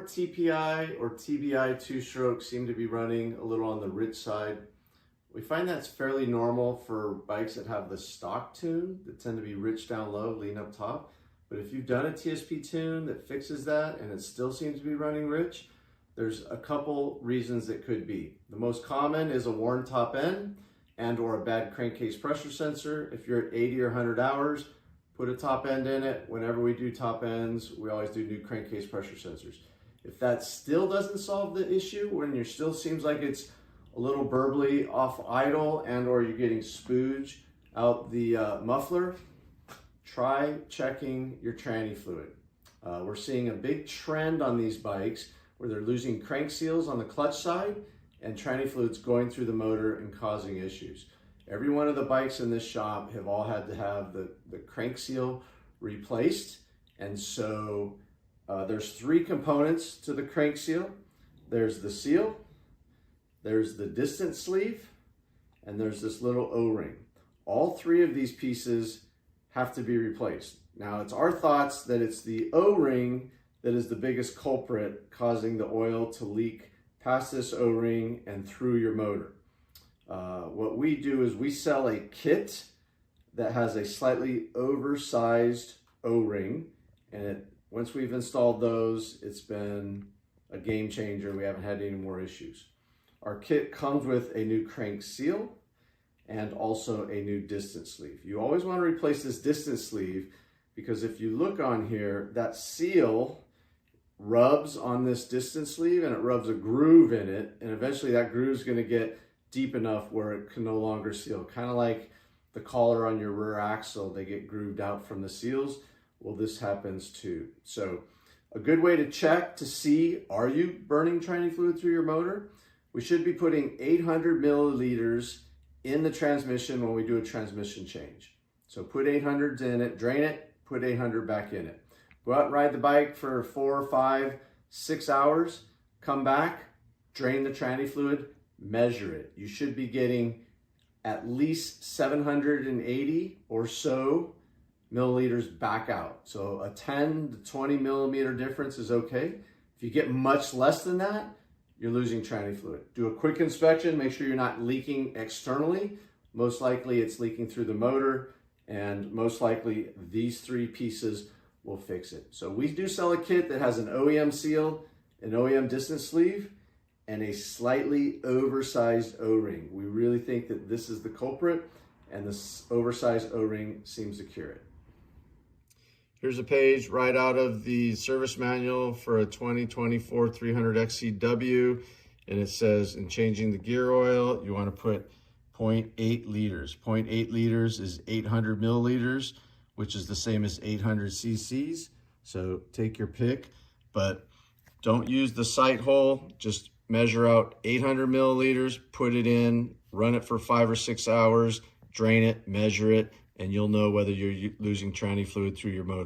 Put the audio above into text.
current TPI or TBI two-stroke seem to be running a little on the rich side. We find that's fairly normal for bikes that have the stock tune that tend to be rich down low, lean up top. But if you've done a TSP tune that fixes that and it still seems to be running rich, there's a couple reasons it could be. The most common is a worn top end and or a bad crankcase pressure sensor. If you're at 80 or 100 hours, put a top end in it. Whenever we do top ends, we always do new crankcase pressure sensors. If that still doesn't solve the issue, when you still seems like it's a little burbly off idle and or you're getting spooge out the muffler, try checking your tranny fluid. We're seeing a big trend on these bikes where they're losing crank seals on the clutch side and tranny fluids going through the motor and causing issues. Every one of the bikes in this shop have all had to have the crank seal replaced. And so there's three components to the crank seal. There's the seal, there's the distance sleeve, and there's this little O-ring. All three of these pieces have to be replaced. Now it's our thoughts that it's the O-ring that is the biggest culprit causing the oil to leak past this O-ring and through your motor. What we do is we sell a kit that has a slightly oversized O-ring, and once we've installed those, it's been a game changer. We haven't had any more issues. Our kit comes with a new crank seal and also a new distance sleeve. You always want to replace this distance sleeve because if you look on here, that seal rubs on this distance sleeve and it rubs a groove in it, and eventually that groove is going to get deep enough where it can no longer seal. Kind of like the collar on your rear axle, they get grooved out from the seals. Well, this happens too. So a good way to check to see, are you burning tranny fluid through your motor? We should be putting 800 milliliters in the transmission when we do a transmission change. So put 800 in it, drain it, put 800 back in it. Go out and ride the bike for 4, 5, 6 hours, come back, drain the tranny fluid, measure it. You should be getting at least 780 or so milliliters back out. So a 10 to 20 millimeter difference is okay. If you get much less than that, you're losing tranny fluid. Do a quick inspection, make sure you're not leaking externally. Most likely it's leaking through the motor, and most likely these three pieces will fix it. So we do sell a kit that has an OEM seal, an OEM distance sleeve, and a slightly oversized O-ring. We really think that this is the culprit, and this oversized O-ring seems to cure it. Here's a page right out of the service manual for a 2024 300 XCW, and it says in changing the gear oil, you want to put 0.8 liters. 0.8 liters is 800 milliliters, which is the same as 800 cc's. So take your pick, but don't use the sight hole. Just measure out 800 milliliters, put it in, run it for 5 or 6 hours, drain it, measure it, and you'll know whether you're losing tranny fluid through your motor.